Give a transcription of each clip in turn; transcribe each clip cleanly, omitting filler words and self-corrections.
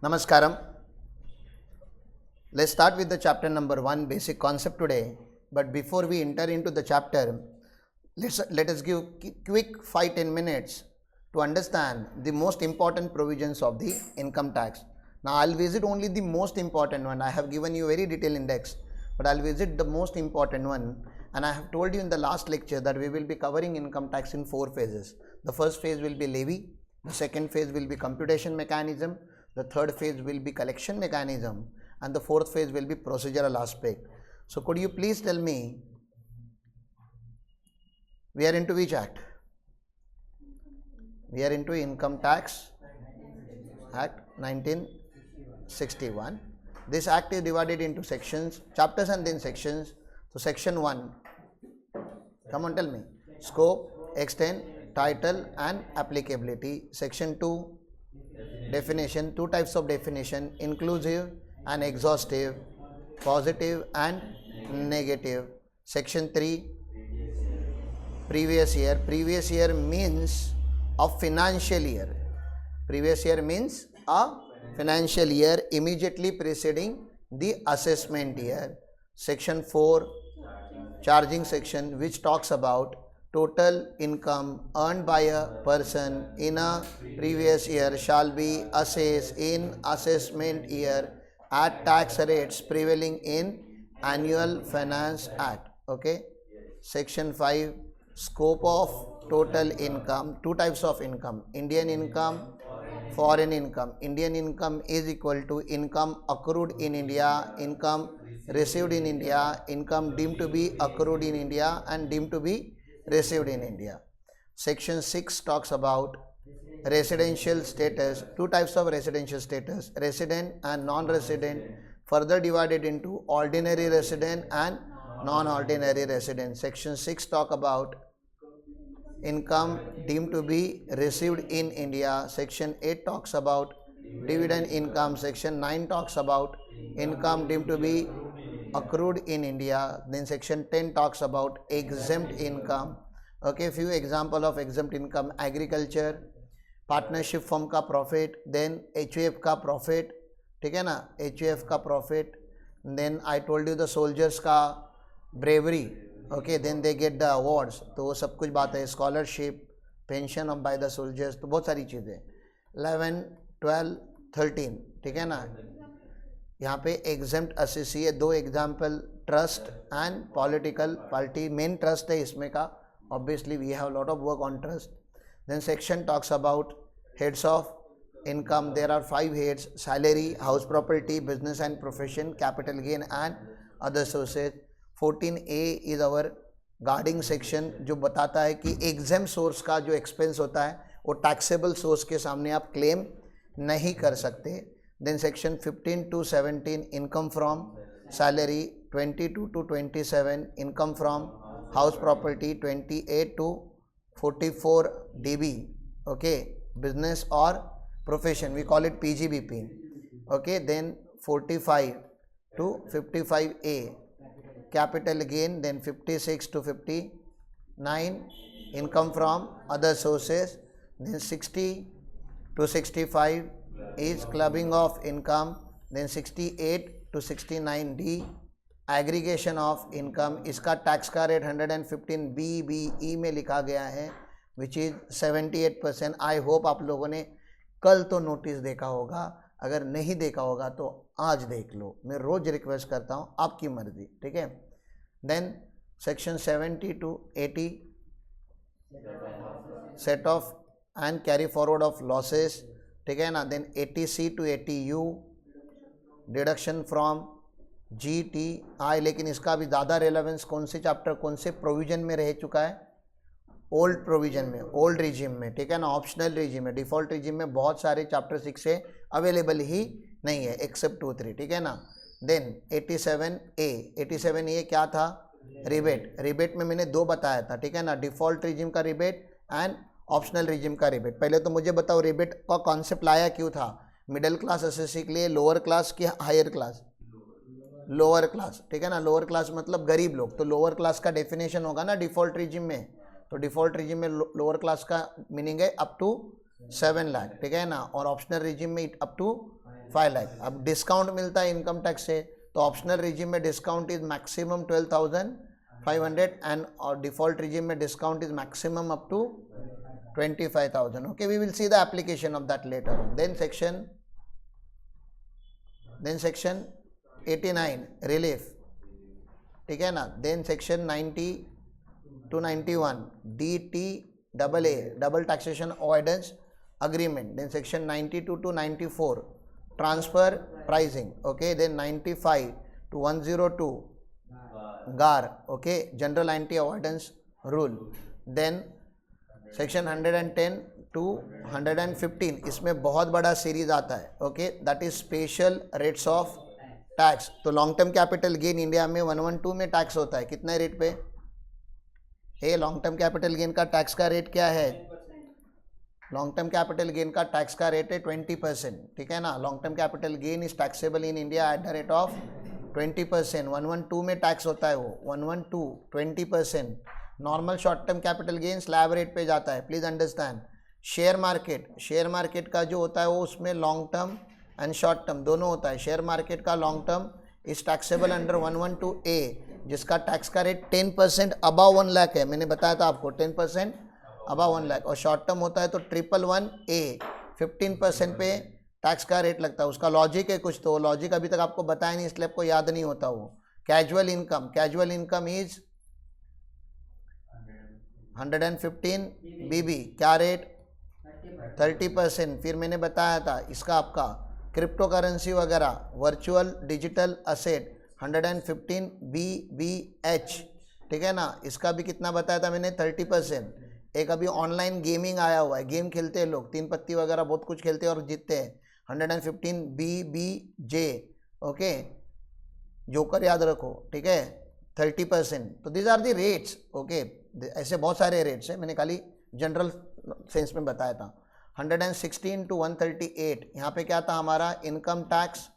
Namaskaram. Let's start with the chapter number 1, basic concept today. But before we enter into the chapter, let us give quick 5-10 minutes to understand the most important provisions of the income tax. Now I'll visit only the most important one. I have given you very detailed index, but I'll visit the most important one. And I have told you in the last lecture that we will be covering income tax in 4 phases. The first phase will be levy, the second phase will be computation mechanism, the third phase will be collection mechanism, and the fourth phase will be procedural aspect. So could you please tell me, we are into which act? We are into Income Tax Act 1961. This act is divided into sections, chapters and then sections. So section 1, come on, tell me, scope, extent, title and applicability. Section 2, definition, 2 types of definition, inclusive and exhaustive, positive and negative. Section 3, previous year. Previous year means a financial year. Previous year means a financial year immediately preceding the assessment year. Section 4, charging section, which talks about total income earned by a person in a previous year shall be assessed in assessment year at tax rates prevailing in Annual Finance Act. Okay. Section 5, scope of total income. 2 types of income, Indian income, foreign income. Indian income is equal to income accrued in India, income received in India, income deemed to be accrued in India and deemed to be received in India. Section 6 talks about residential status. 2 types of residential status, resident and non-resident, further divided into ordinary resident and non-ordinary resident. Section 6 talk about income deemed to be received in India. Section 8 talks about dividend income. Section 9 talks about income deemed to be accrued in India. Then section 10 talks about exempt income. Okay, few example of exempt income, agriculture, partnership firm का profit, then HUF का profit, ठीक है ना, HUF का profit, then I told you the soldiers का bravery, okay, then they get the awards, तो वो सब कुछ बात है, scholarship, pension of by the soldiers, तो बहुत सारी चीज़ें, 11, 12, 13, ठीक है ना. यहाँ पे एग्जेम्प्ट असेसी है, 2 example, trust and political party. Main trust है इसमें का, obviously we have lot of work on trust. Then section talks about heads of income. There are 5 heads: salary, house property, business and profession, capital gain and other sources. 14A is our guarding section, जो बताता है कि exempt source का जो expense होता है वो taxable source के सामने आप claim नहीं कर सकते. Then section 15 to 17, income from salary. 22 to 27, income from house property. 28 to 44 DB, okay, business or profession, we call it PGBP, okay. Then 45 to 55A, capital gain. Then 56 to 59, income from other sources. Then 60 to 65 is clubbing of income. Then 68 to 69D, aggregation of income. इसका tax का rate 115 BBE में लिखा गया है, which is 78%. I hope आप लोगों ने कल तो नोटिस देखा होगा, अगर नहीं देखा होगा तो आज देख लो. मैं रोज़ रिक्वेस्ट करता हूँ, आपकी मर्जी, ठीक है. Then section 70 to 80, set off and carry forward of losses, ठीक है ना. Then 80C to 80U, deduction from GTI. लेकिन इसका भी ज़्यादा रेलेवेंस कौन से चैप्टर, कौन से प्रोविजन में रह चुका है? ओल्ड प्रोविजन में, ओल्ड रिजिम में, ठीक है ना. ऑप्शनल रिजिम में, डिफ़ॉल्ट रिजिम में बहुत सारे चैप्टर 6 से अवेलेबल ही नहीं है एक्सेप्ट 2, 3, ठीक है ना. Then 87A. 87A क्या था? रिबेट. रिबेट में मैंने 2 बताया था, ठीक है ना, डिफ़ॉल्ट रिजिम का रिबेट एंड ऑप्शनल रिजिम का रिबेट. पहले तो मुझे बताओ रिबेट का कॉन्सेप्ट लाया क्यों था? मिडिल क्लास एसएससी के लिए, लोअर क्लास की हायर क्लास? लोअर क्लास, ठीक है ना. लोअर क्लास मतलब गरीब लोग, तो लोअर क्लास का डेफिनेशन होगा ना डिफ़ॉल्ट रिजिम में. तो डिफ़ॉल्ट रिजिम में लोअर क्लास का मीनिंग है अप टू 7 लाख, ठीक है ना. और ऑप्शनल रिजिम में अप टू 5 लाख। अब डिस्काउंट मिलता है इनकम टैक्स से, तो ऑप्शनल रिजीम में डिस्काउंट इज मैक्सिमम 12,500 एंड और डिफॉल्ट रिजीम में discount is maximum up to 25,000. Okay, we will see the application of that later on. Then section 89 relief, ठीक है ना. Then section 90 to 91 DTAA double taxation avoidance agreement. Then section 92 to 94 transfer pricing. Okay, then 95 to 102 GAR. Okay, general anti avoidance rule. Then section 110 to 115 इसमें बहुत बड़ा series आता है. Okay, that is special rates of tax. तो long term capital gain India में 112 में tax होता है. कितने रेट पे? A long term capital gain का टैक्स का रेट क्या है? लॉन्ग टर्म कैपिटल गेन का टैक्स का रेट है 20%. ठीक है ना. Long term capital gain is taxable in India at the rate of 20%. 112 में टैक्स होता है वो 112 20%. Normal short term capital gain slab rate पे जाता है. Please understand. शेयर मार्केट का जो होता है वो उसमें long term and short term दोनों होता है. शेयर मार्केट का long term is taxable under 112A जिसका टैक्स का रेट 10% अबव 1 लाख है. मैंने बताया था आपको 10% अबव 1 लाख. और शॉर्ट टर्म होता है तो 111A 15% पे टैक्स का रेट लगता है. उसका लॉजिक है कुछ, तो लॉजिक अभी तक आपको बताया नहीं इसलिए आपको याद नहीं होता. वो कैजुअल इनकम इज 115 BB. क्या रेट? 30%. फिर मैंने बताया था इसका आपका क्रिप्टो करेंसी वगैरह वर्चुअल डिजिटल असेट 115 BBH. ठीक है ना. इसका भी कितना बताया था मैंने? 30%. एक अभी ऑनलाइन गेमिंग आया हुआ है, गेम खेलते हैं लोग, 3 पत्ती वगैरह बहुत कुछ खेलते हैं और जीतते हैं. 115 BBJ. ओके, जोकर याद रखो. ठीक है, 30%. तो these are the rates. Okay, ऐसे बहुत सारे रेट्स हैं, मैंने खाली जनरल सेंस में बताया था. 116 टू 138 यहाँ पे क्या था हमारा? Income tax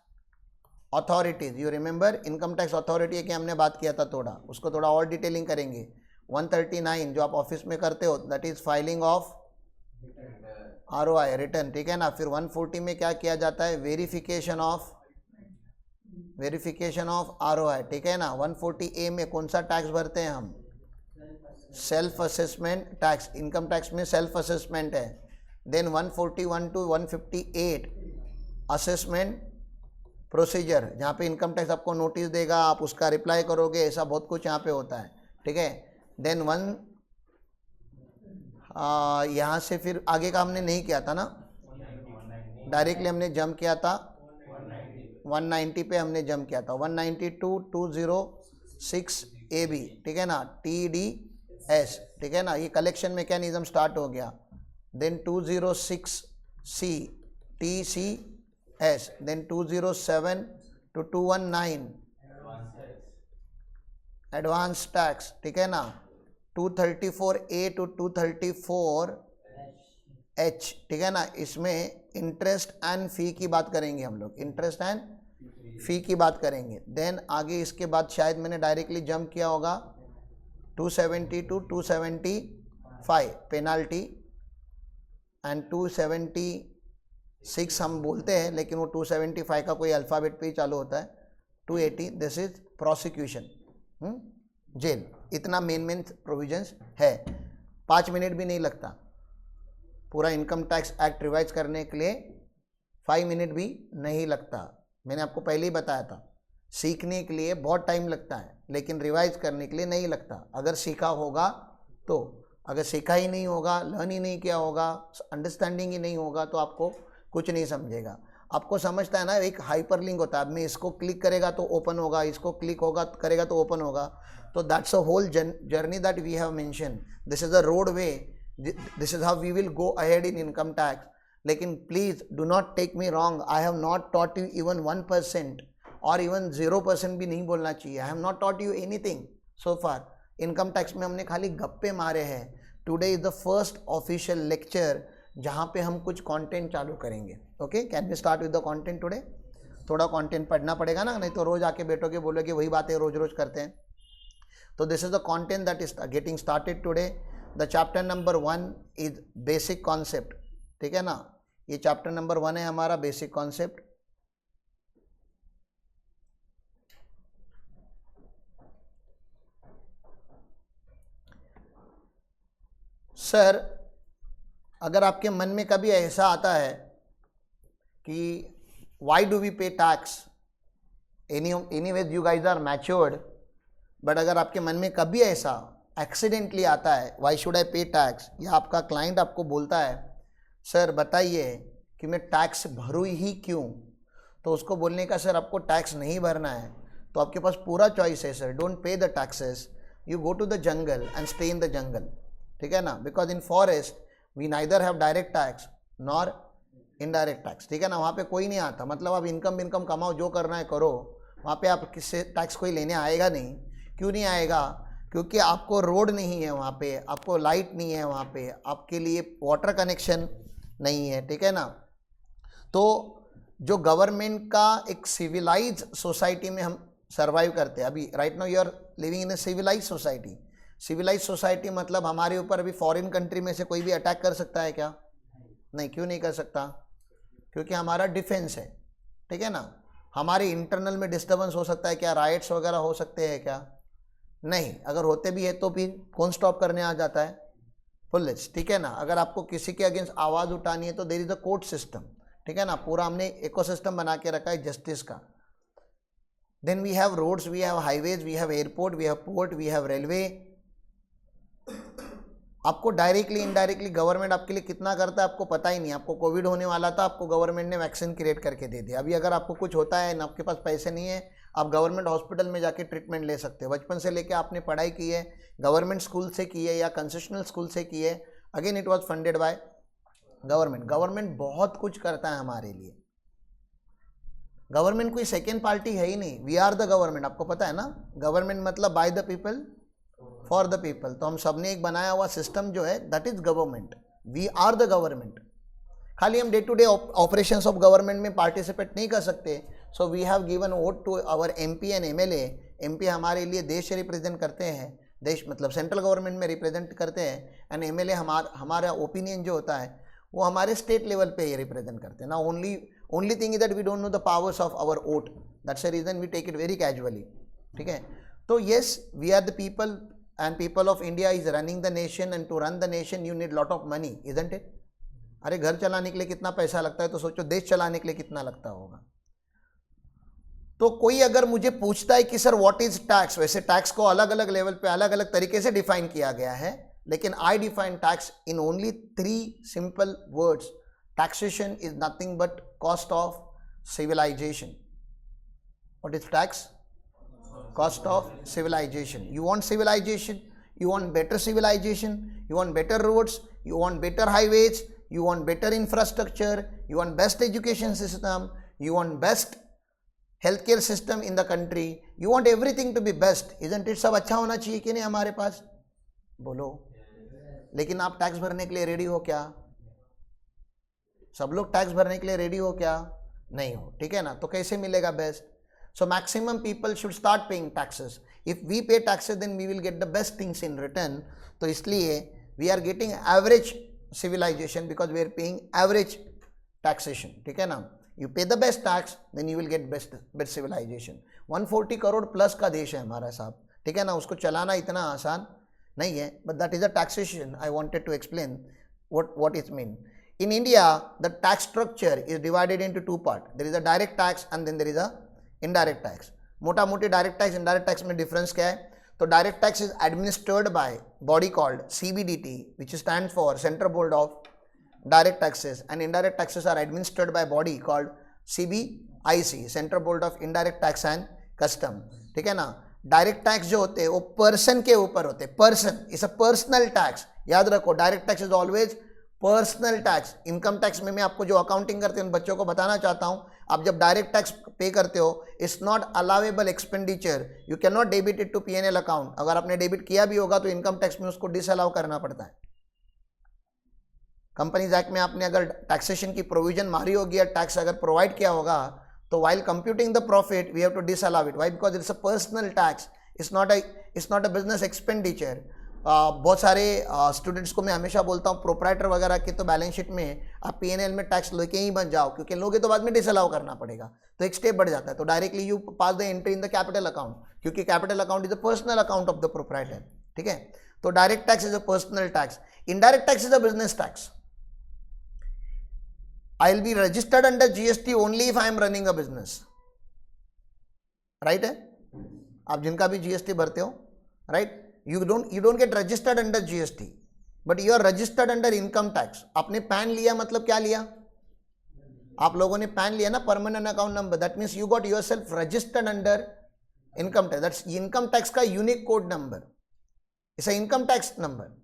authorities. You remember income tax authority है कि हमने बात किया था थोड़ा, उसको थोड़ा और डिटेलिंग करेंगे. 139 जो आप ऑफिस में करते हो that is filing of ROI return. ठीक है ना. फिर 140 में क्या किया जाता है? Verification of ROI. ठीक है ना. 140A में कौन सा टैक्स भरते हैं हम? Self assessment tax. Income tax में सेल्फ असेसमेंट है. देन 141 टू 158 असेसमेंट प्रोसीजर जहाँ पे इनकम टैक्स आपको नोटिस देगा, आप उसका रिप्लाई करोगे, ऐसा बहुत कुछ यहाँ पे होता है. ठीक है. देन यहाँ से फिर आगे का हमने नहीं किया था ना, डायरेक्टली हमने जंप किया था 190 पे हमने जंप किया था. 192 206 AB. ठीक है ना. TDS. ठीक है ना. ये कलेक्शन मैकेनिज्म स्टार्ट हो गया. Then 206C TCS. Then 207 to 219 advance tax. ठीक है ना. 234A to 234H. ठीक है ना. इसमें इंटरेस्ट एंड फ़ी की बात करेंगे हम लोग, इंटरेस्ट एंड फ़ी की बात करेंगे. देन आगे इसके बाद शायद मैंने डायरेक्टली जंप किया होगा 270 टू 275 पेनाल्टी एंड 276 हम बोलते हैं लेकिन वो 275 का कोई अल्फ़ाबेट पे ही चालू होता है. 280 दिस इज प्रोसिक्यूशन जेल. इतना मेन प्रोविजंस है. 5 मिनट भी नहीं लगता पूरा इनकम टैक्स एक्ट रिवाइज करने के लिए. 5 मिनट भी नहीं लगता. मैंने आपको पहले ही बताया था सीखने के लिए बहुत टाइम लगता है लेकिन रिवाइज करने के लिए नहीं लगता. अगर सीखा होगा तो, अगर सीखा ही नहीं होगा, लर्न ही नहीं किया होगा, अंडरस्टैंडिंग ही नहीं होगा तो आपको कुछ नहीं समझेगा. आपको समझता है ना, एक हाइपर लिंक होता है. अब मैं इसको क्लिक करेगा तो ओपन होगा, इसको क्लिक होगा करेगा तो ओपन होगा. तो that's a whole journey that we have mention. This is a road way. This is how we will go ahead in income tax. लेकिन please do not take me wrong. I have not taught you even 1% और even 0% भी नहीं बोलना चाहिए. I have not taught you anything so far. Income tax में हमने खाली गप्पे मारे हैं. Today is the first official lecture जहाँ पे हम कुछ कंटेंट चालू करेंगे. Okay, can we start with the content today? थोड़ा कंटेंट पढ़ना पड़ेगा ना, नहीं तो रोज आके बैठोगे बोलोगे वही बातें रोज रोज करते हैं. तो this is the content that is getting started today. The chapter number 1 is basic concept. ठीक है ना. ये चैप्टर नंबर 1 है हमारा बेसिक कॉन्सेप्ट. सर अगर आपके मन में कभी ऐसा आता है कि why do we pay tax, anyways you guys are matured, but अगर आपके मन में कभी ऐसा एक्सीडेंटली आता है वाई शुड आई पे टैक्स, या आपका क्लाइंट आपको बोलता है सर बताइए कि मैं टैक्स भरूँ ही क्यों, तो उसको बोलने का सर आपको टैक्स नहीं भरना है तो आपके पास पूरा चॉइस है sir, don't pay the taxes, you go to the jungle and stay in the jungle, ठीक है ना, because in forest we neither have direct tax nor indirect tax, ठीक है ना, वहाँ पे कोई नहीं आता, मतलब आप इनकम कमाओ, जो करना है करो, वहाँ पे आप किससे टैक्स कोई लेने आएगा नहीं। क्यों नहीं आएगा? क्योंकि आपको रोड नहीं है वहाँ पे, आपको लाइट नहीं है वहाँ पे, आपके लिए वाटर कनेक्शन नहीं है, ठीक है ना। तो जो गवर्नमेंट का एक सिविलाइज सोसाइटी में हम सर्वाइव करते हैं अभी, right now you are living in a civilize society. Civilize society मतलब हमारे ऊपर अभी फॉरेन कंट्री में से कोई भी अटैक कर सकता है क्या? नहीं। क्यों नहीं कर सकता? क्योंकि हमारा डिफेंस है, ठीक है ना। हमारे इंटरनल में डिस्टर्बेंस हो सकता है क्या? राइट्स वगैरह हो सकते हैं क्या? नहीं। अगर होते भी है तो फिर कौन स्टॉप करने आ जाता है? पुलिस, ठीक है ना। अगर आपको किसी के अगेंस्ट आवाज़ उठानी है तो there is a court system, ठीक है ना। पूरा हमने इकोसिस्टम बना के रखा है जस्टिस का। Then we have roads, we have highways, we have airport, we have port, we have railway. आपको डायरेक्टली इनडायरेक्टली गवर्नमेंट आपके लिए कितना करता है आपको पता ही नहीं। आपको कोविड होने वाला था, आपको गवर्नमेंट ने वैक्सीन क्रिएट करके दे दिया। अभी अगर आपको कुछ होता है ना, आपके पास पैसे नहीं है, आप गवर्नमेंट हॉस्पिटल में जाके ट्रीटमेंट ले सकते हो। बचपन से लेके आपने पढ़ाई की है, गवर्नमेंट स्कूल से की है या कंसेशनल स्कूल से की है, again it was funded by government. Government बहुत कुछ करता है हमारे लिए। गवर्नमेंट कोई सेकेंड पार्टी है ही नहीं, वी आर द गवर्नमेंट। आपको पता है ना, गवर्नमेंट मतलब by the people for the people. तो हम सबने एक बनाया हुआ सिस्टम जो है that is government, we are the government. खाली हम day to day operations of government में पार्टिसिपेट नहीं कर सकते। So we have given vote to our MP and MLA. MP हमारे लिए देश रिप्रेजेंट करते हैं, देश मतलब सेंट्रल गवर्नमेंट में रिप्रेजेंट करते हैं, एंड एमएलए हमारा ओपिनियन जो होता है वो हमारे स्टेट लेवल पे ये रिप्रेजेंट करते हैं ना। Only thing is that we don't know the powers of our vote, that's the reason we take it very casually, ठीक है। तो yes, we are the people and people of India is running the nation, and to run the nation you need lot of money, isn't it? अरे घर चलाने के लिए कितना पैसा लगता है, तो सोचो देश चलाने के लिए कितना लगता होगा। तो कोई अगर मुझे पूछता है कि सर व्हाट इज टैक्स, वैसे टैक्स को अलग अलग लेवल पे अलग अलग तरीके से डिफाइन किया गया है, लेकिन I define tax in only 3 simple words. Taxation is nothing but cost of civilization. What is tax? Cost of civilization. You want civilization, you want better civilization, you want better roads, you want better highways, you want better infrastructure, you want best education system, you want best healthcare system in the country, you want everything to be best, isn't it? सब अच्छा होना चाहिए कि नहीं हमारे पास? बोलो। लेकिन आप टैक्स भरने के लिए रेडी हो क्या? सब लोग टैक्स भरने के लिए रेडी हो क्या? नहीं हो, ठीक है ना। तो कैसे मिलेगा best? So maximum people should start paying taxes. If we pay taxes, then we will get the best things in return. तो इसलिए we are getting average civilization because we are paying average taxation, ठीक है ना। You pay the best tax, then you will get best civilization. 140 crore plus का देश है हमारा साहब, ठीक है ना। उसको चलाना इतना आसान नहीं है, but that is the taxation I wanted to explain what it mean. In India, the tax structure is divided into 2 parts. There is a direct tax and then there is a indirect tax. मोटा मोटी direct tax indirect tax में difference क्या है? तो direct tax is administered by body called CBDT, which stand for central board of direct taxes, and indirect taxes are administered by body called CBIC, central board of indirect tax and custom, ठीक है ना। Direct tax जो होते हैं वो person के ऊपर होते हैं, person is a personal tax. याद रखो, direct tax is always personal tax. Income tax में मैं आपको जो अकाउंटिंग करते हैं उन बच्चों को बताना चाहता हूं, आप जब डायरेक्ट टैक्स पे करते हो, it's not allowable expenditure, you can not debit it to P&L account. अगर आपने डेबिट किया भी होगा तो इनकम टैक्स में उसको डिसअलाउ करना पड़ता है। कंपनीज एक्ट में आपने अगर टैक्सेशन की प्रोविजन मारी होगी या टैक्स अगर प्रोवाइड किया होगा, तो while computing the profit we have to disallow it. Why? Because it's a personal tax, it's not a business expenditure. बहुत सारे स्टूडेंट्स को मैं हमेशा बोलता हूँ, प्रोप्राइटर वगैरह के तो बैलेंस शीट में आप P&L में टैक्स लेके ही बन जाओ, क्योंकि लोगे तो बाद में डिसअलाउ करना पड़ेगा, तो एक स्टेप बढ़ जाता है। तो directly you pass the entry in the capital account, क्योंकि capital account is the personal account of the proprietor, ठीक है। तो direct tax is a personal tax, indirect tax is a business tax. I will be registered under GST only if I am running a business. Right है? आप जिनका भी GST भरते हो, right, you don't get registered under GST, but you are registered under income tax. आपने pan लिया मतलब क्या लिया? आप लोगों ने पैन लिया ना, permanent account number, that means you got yourself registered under income tax. That's income tax का unique code number, it's a income tax number.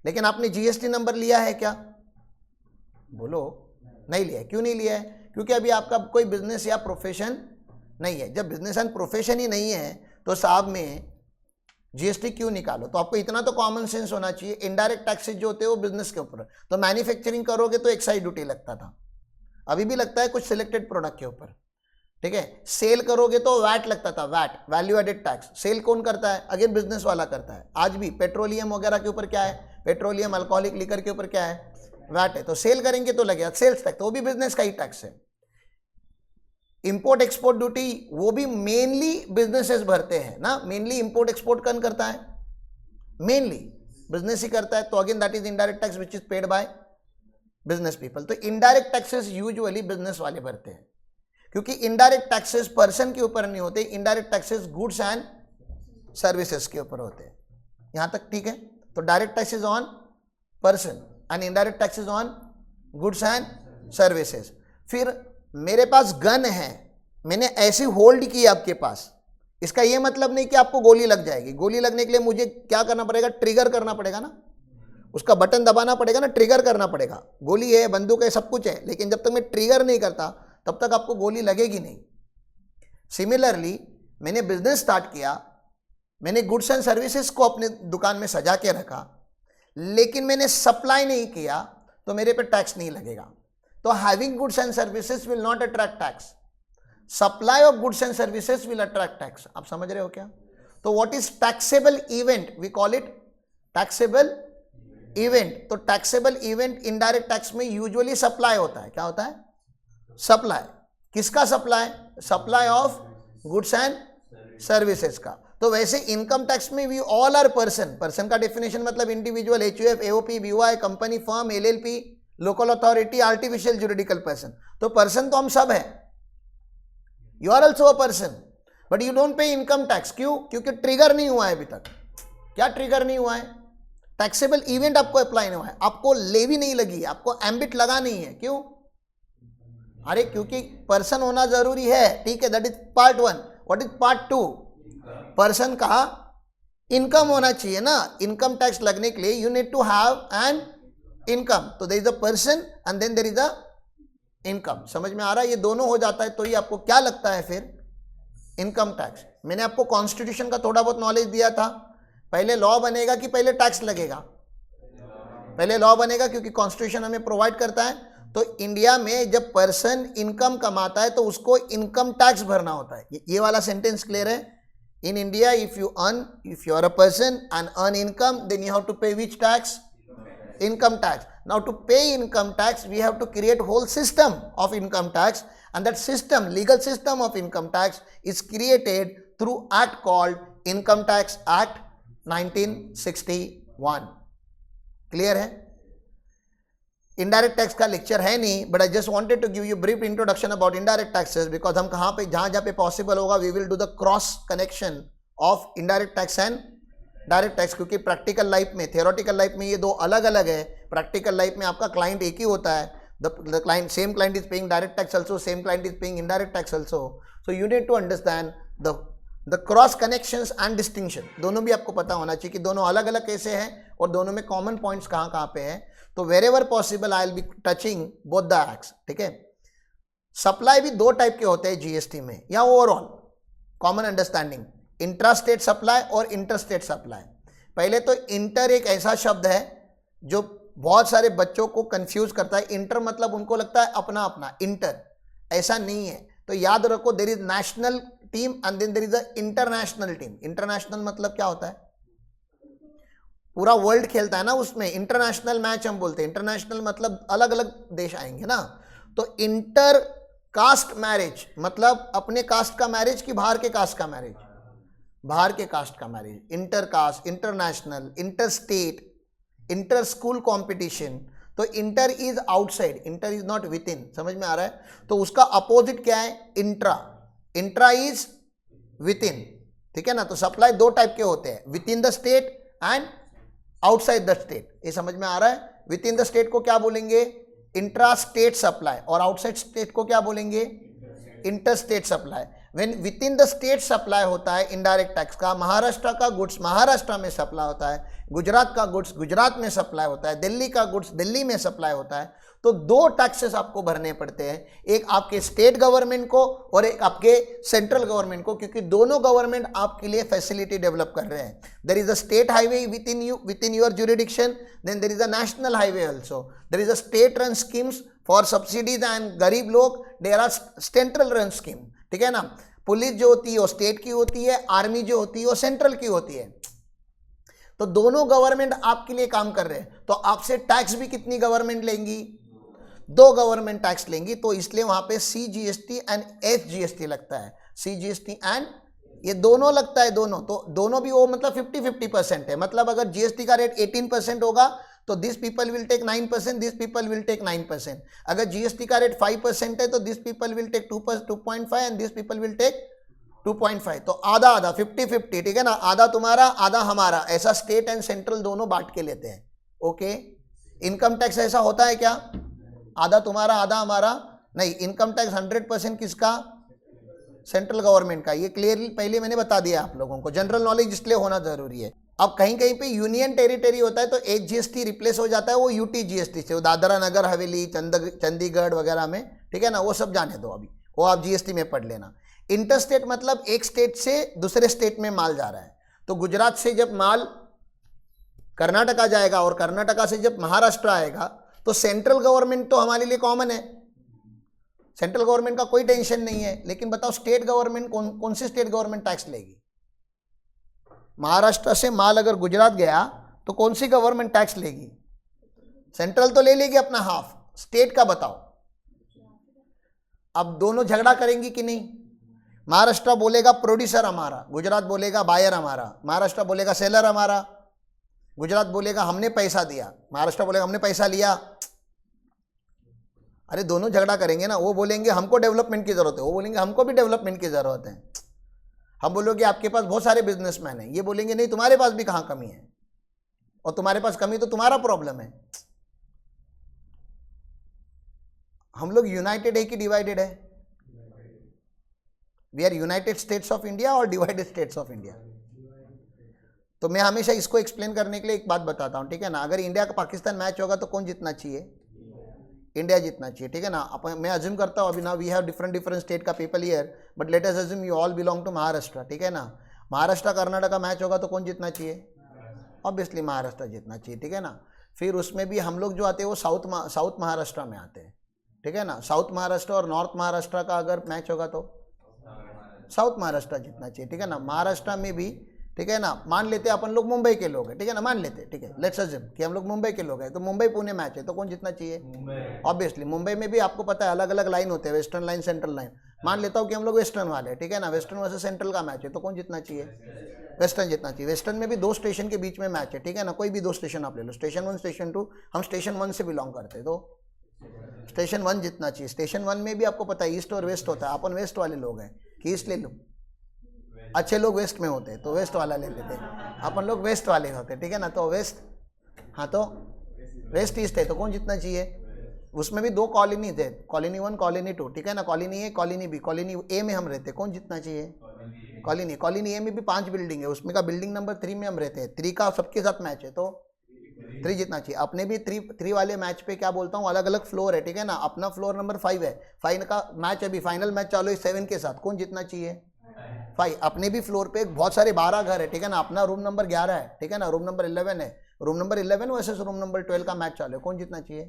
लेकिन आपने जीएसटी नंबर लिया है क्या? बोलो, नहीं लिया है. क्यों नहीं लिया है? क्योंकि अभी आपका कोई बिजनेस या प्रोफेशन नहीं है. जब बिजनेस एंड प्रोफेशन ही नहीं है तो साहब में जीएसटी क्यों निकालो? तो आपको इतना तो कॉमन सेंस होना चाहिए. इनडायरेक्ट टैक्सेस जो होते हैं वो बिजनेस के ऊपर, तो मैन्युफैक्चरिंग करोगे तो एक्साइज ड्यूटी लगता था, अभी भी लगता है कुछ सिलेक्टेड प्रोडक्ट के ऊपर, ठीक है. सेल करोगे तो वैट लगता था, VAT, value added tax. Sale कौन करता है? अगेन बिजनेस वाला करता है. आज भी पेट्रोलियम वगैरह के ऊपर क्या है? पेट्रोलियम अल्कोहलिक लिकर के ऊपर क्या है? वैट है. तो सेल करेंगे तो लगेगा सेल्स टैक्स, तो वो भी बिजनेस का ही टैक्स है. इंपोर्ट एक्सपोर्ट ड्यूटी वो भी मेनली बिजनेसेस भरते हैं ना. मेनली इंपोर्ट एक्सपोर्ट कौन करता है? मेनली बिजनेस ही करता है. तो again that is indirect tax which is paid by business people. तो इनडायरेक्ट टैक्सेस यूजुअली बिजनेस वाले भरते हैं, क्योंकि इनडायरेक्ट टैक्सेस पर्सन के ऊपर नहीं होते. Indirect taxes goods and services के ऊपर होते हैं. यहां तक ठीक है? तो direct taxes on person and indirect taxes on goods and services. फिर मेरे पास गन है, मैंने ऐसे होल्ड की आपके पास, इसका यह मतलब नहीं कि आपको गोली लग जाएगी. गोली लगने के लिए मुझे क्या करना पड़ेगा? ट्रिगर करना पड़ेगा ना, उसका बटन दबाना पड़ेगा ना, ट्रिगर करना पड़ेगा. गोली है, बंदूक है, सब कुछ है, लेकिन जब तक मैं ट्रिगर नहीं करता तब तक आपको गोली लगेगी नहीं. सिमिलरली मैंने बिजनेस स्टार्ट किया, मैंने गुड्स एंड सर्विसेज को अपने दुकान में सजा के रखा, लेकिन मैंने सप्लाई नहीं किया, तो मेरे पे टैक्स नहीं लगेगा. तो having goods and services will not attract tax, supply of goods and services will attract tax. आप समझ रहे हो क्या? तो what is taxable event? We call it taxable event. तो टैक्सेबल इवेंट इनडायरेक्ट टैक्स में यूजुअली सप्लाई होता है. क्या होता है? सप्लाई. किसका supply? Supply of goods and services का. तो वैसे इनकम टैक्स में we all are person. Person का डेफिनेशन मतलब individual, HUF, AOP, BOI, company, firm, LLP, local authority, artificial juridical person. तो पर्सन तो हम सब है. You are also a person, but you don't pay income tax. क्यों? क्योंकि ट्रिगर नहीं हुआ है अभी तक. क्या ट्रिगर नहीं हुआ है? टैक्सेबल इवेंट आपको अप्लाई नहीं हुआ है, आपको लेवी नहीं लगी, आपको एम्बिट लगा नहीं है. क्यों? अरे क्योंकि पर्सन होना जरूरी है, ठीक है, that is part 1. What is part 2? Person का इनकम होना चाहिए ना. इनकम टैक्स लगने के लिए you need to have an income. तो there is a person and then there is a income. समझ में आ रहा है? ये दोनों हो जाता है तो ही आपको क्या लगता है फिर? Income tax. मैंने आपको कॉन्स्टिट्यूशन का थोड़ा बहुत नॉलेज दिया था. पहले लॉ बनेगा कि पहले टैक्स लगेगा? पहले लॉ बनेगा, क्योंकि कॉन्स्टिट्यूशन हमें प्रोवाइड करता है. तो इंडिया में जब पर्सन इनकम कमाता है तो उसको इनकम टैक्स भरना होता है. ये वाला सेंटेंस क्लियर है? In India if you are a person and earn income, then you have to pay which tax? Income tax. Now to pay income tax, we have to create whole system of income tax, and that system, legal system of income tax is created through act called Income Tax Act 1961. Clear है? Indirect tax का lecture है नहीं, but I just wanted to give you brief introduction about indirect taxes, because हम कहाँ पे जहाँ पे possible होगा we will do the cross connection of indirect tax and direct tax. क्योंकि प्रैक्टिकल लाइफ में, थियोरेटिकल लाइफ में ये दो अलग अलग है. प्रैक्टिकल लाइफ में आपका क्लाइंट एक ही होता है. The client, same client is paying direct tax also, same client is paying indirect tax also. So you need to understand the cross connections and distinction. दोनों भी आपको पता होना चाहिए कि दोनों अलग अलग कैसे हैं और दोनों में कॉमन पॉइंट्स कहाँ कहाँ पे हैं. तो wherever possible I will be touching both the acts. ठीक है? सप्लाई भी दो टाइप के होते हैं जीएसटी में, या overall common understanding, intrastate supply और इंटरस्टेट सप्लाई. पहले तो इंटर एक ऐसा शब्द है जो बहुत सारे बच्चों को कंफ्यूज करता है. इंटर मतलब उनको लगता है अपना अपना. इंटर ऐसा नहीं है. तो याद रखो, there is national team and then there is a international team. International मतलब क्या होता है? पूरा वर्ल्ड खेलता है ना उसमें. इंटरनेशनल मैच हम बोलते हैं. इंटरनेशनल मतलब अलग अलग देश आएंगे ना. तो इंटर कास्ट मैरिज मतलब अपने कास्ट का मैरिज कि बाहर के कास्ट का मैरिज? बाहर के कास्ट का marriage, inter caste, international, inter state, inter school competition. तो inter is outside, inter is not within, समझ में आ रहा है? तो उसका अपोजिट क्या है? Intra. Intra is with in, ठीक है ना? तो सप्लाई दो टाइप के होते हैं, with in the state and outside the state. ये समझ में आ रहा है? विद इन द स्टेट को क्या बोलेंगे? इंट्रा स्टेट सप्लाई, और आउटसाइड स्टेट को क्या बोलेंगे? Inter state supply. When with in the state supply होता है इनडायरेक्ट टैक्स का, महाराष्ट्र का गुड्स महाराष्ट्र में सप्लाई होता है, गुजरात का गुड्स गुजरात में सप्लाई होता है, दिल्ली का गुड्स दिल्ली में सप्लाई होता है। तो दो टैक्सेस आपको भरने पड़ते हैं, एक आपके स्टेट गवर्नमेंट को और एक आपके सेंट्रल गवर्नमेंट को, क्योंकि दोनों गवर्नमेंट आपके लिए फैसिलिटी डेवलप कर रहे हैं। There is a state highway within your jurisdiction, then there is a national highway also, there is a state run schemes for subsidies and गरीब लोग, there are central run scheme, ठीक है ना? Police जो होती है वो state की होती है, आर्मी जो होती है वो सेंट्रल की होती है। तो दोनों गवर्नमेंट आपके लिए काम कर रहे हैं। तो आपसे टैक्स भी कितनी गवर्नमेंट लेंगी? दो गवर्नमेंट टैक्स लेंगी। तो इसलिए वहां पे CGST एंड SGST लगता है, CGST एंड ये दोनों लगता है, दोनों। तो दोनों भी वो मतलब 50-50% है। मतलब अगर GST का रेट 18% होगा तो this people will take 9%, this people will take 9%। अगर GST का रेट 5% है तो this people will take 2.5 and this people will take 2.5। तो आधा आधा 50-50, ठीक है ना? आधा तुम्हारा आधा हमारा, ऐसा स्टेट एंड सेंट्रल दोनों बांट के लेते हैं। ओके, इनकम टैक्स ऐसा होता है क्या? आधा तुम्हारा आधा हमारा? नहीं, इनकम टैक्स 100% किसका? सेंट्रल गवर्नमेंट का। ये क्लियरली पहले मैंने बता दिया आप लोगों को, जनरल नॉलेज इसलिए होना जरूरी है। अब कहीं कहीं पे यूनियन टेरिटरी होता है तो HGST रिप्लेस हो जाता है वो UT-GST से, वो दादरा नगर हवेली, चंडीगढ़ वगैरह में, ठीक है ना? वो सब जाने दो, अभी वो आप GST में पढ़ लेना। इंटरस्टेट मतलब एक स्टेट से दूसरे स्टेट में माल जा रहा है। तो गुजरात से जब माल कर्नाटका जाएगा और कर्नाटका से जब महाराष्ट्र आएगा तो सेंट्रल गवर्नमेंट तो हमारे लिए कॉमन है, सेंट्रल गवर्नमेंट का कोई टेंशन नहीं है। लेकिन बताओ स्टेट गवर्नमेंट कौन सी स्टेट गवर्नमेंट टैक्स लेगी? महाराष्ट्र से माल अगर गुजरात गया तो कौन सी गवर्नमेंट टैक्स लेगी? सेंट्रल तो ले लेगी अपना हाफ, स्टेट का बताओ। अब दोनों झगड़ा करेंगी कि नहीं? महाराष्ट्र बोलेगा प्रोड्यूसर हमारा, गुजरात बोलेगा बायर हमारा। महाराष्ट्र बोलेगा सेलर हमारा, गुजरात बोलेगा हमने पैसा दिया, महाराष्ट्र बोलेगा हमने पैसा लिया। अरे दोनों झगड़ा करेंगे ना। वो बोलेंगे हमको डेवलपमेंट की जरूरत है, वो बोलेंगे हमको भी डेवलपमेंट की जरूरत है। हम बोलोगे आपके पास बहुत सारे बिजनेसमैन हैं, ये बोलेंगे नहीं तुम्हारे पास भी कहाँ कमी है, और तुम्हारे पास कमी तो तुम्हारा प्रॉब्लम है। हम लोग यूनाइटेड है कि डिवाइडेड है? We are united states of India और डिवाइडेड स्टेट्स ऑफ इंडिया। तो मैं हमेशा इसको एक्सप्लेन करने के लिए एक बात बताता हूँ, ठीक है ना? अगर इंडिया का पाकिस्तान मैच होगा तो कौन जीतना चाहिए? इंडिया जीतना चाहिए, ठीक है ना? मैं अज्यूम करता हूँ अभी ना वी हैव डिफरेंट स्टेट का people here, but let us assume you all belong to Maharashtra, ठीक है ना? महाराष्ट्र कर्नाटक का मैच होगा तो कौन जीतना चाहिए? ऑब्वियसली महाराष्ट्र जीतना चाहिए, ठीक है ना? फिर उसमें भी हम लोग जो आते हैं वो साउथ महाराष्ट्र में आते हैं, ठीक है ना? साउथ महाराष्ट्र और नॉर्थ महाराष्ट्र का अगर मैच होगा तो साउथ महाराष्ट्र जीतना चाहिए, ठीक है ना? महाराष्ट्र में भी, ठीक है ना, मान लेते अपन लोग मुंबई के लोग हैं, ठीक है ना? मान लेते, ठीक है, लेट्स अज्यूम कि हम लोग मुंबई के लोग हैं, तो मुंबई पुणे मैच है तो कौन जीतना चाहिए? ऑब्वियसली मुंबई में भी आपको पता है अलग अलग लाइन होते हैं, वेस्टर्न लाइन, सेंट्रल लाइन। मान लेता हूँ कि हम लोग वेस्टर्न वाले, ठीक है ना? वेस्टर्न वर्सेस सेंट्रल का मैच है तो कौन जीतना चाहिए? वेस्टर्न जीतना चाहिए। वेस्टर्न में भी दो स्टेशन के बीच में मैच है, ठीक है ना? कोई भी दो स्टेशन आप ले लो, स्टेशन 1 स्टेशन 2, हम स्टेशन 1 से बिलोंग करते हैं तो स्टेशन 1 जीतना चाहिए। स्टेशन 1 में भी आपको पता है ईस्ट और वेस्ट होता है, अपन वेस्ट वाले लोग हैं कि ईस्ट ले लो, अच्छे लोग वेस्ट में होते हैं तो वेस्ट वाला ले लेते हैं, अपन लोग वेस्ट वाले होते हैं, ठीक है ना? तो वेस्ट, हाँ तो वेस्ट ईस्ट है तो कौन जीतना चाहिए? उसमें भी दो कॉलोनी थे, कॉलोनी 1 कॉलोनी 2, ठीक है ना? कॉलोनी ए कॉलोनी बी, कॉलोनी ए में हम रहते, कौन जीतना चाहिए? कॉलोनी ए में भी 5 बिल्डिंग है, उसमें का बिल्डिंग नंबर 3 में हम रहते हैं, 3 का सबके साथ मैच है तो 3 जीतना चाहिए। अपने भी 3 वाले मैच पे क्या बोलता हूँ, अलग अलग फ्लोर है, ठीक है ना? अपना फ्लोर नंबर 5 है, 5 का मैच अभी फाइनल मैच चालू है 7 के साथ, कौन जीतना चाहिए? 5। अपने भी फ्लोर पे बहुत सारे 12 घर है, ठीक है ना? अपना रूम नंबर 11 है, ठीक है ना? रूम नंबर 11 है, room number 11 versus room number 12 का मैच चालू है, कौन जीतना चाहिए?